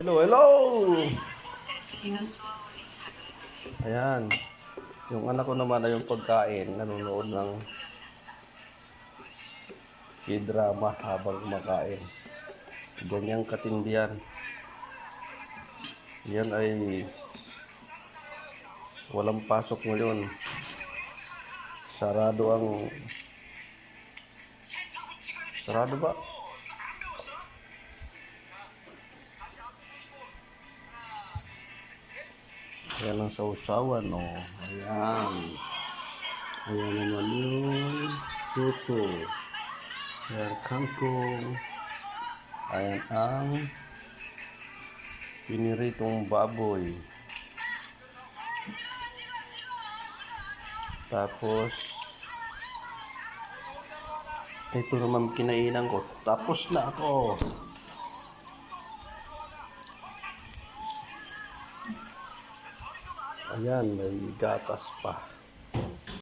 Hello, hello! Ayan. Yung anak ko naman ay yung pagkain. Nanonood ng K-drama habang kumakain. Ganyang katindihan. Yan ay walang pasok ngayon. Sarado ang... Sarado ba? Ayan ang sausawan, o. Ayan. Ayan naman yung tuto. Ayan kangkong. Ayan ang piniritong baboy. Tapos, ito naman kinainan ko. Tapos na ako. Ayan, may gatas pa.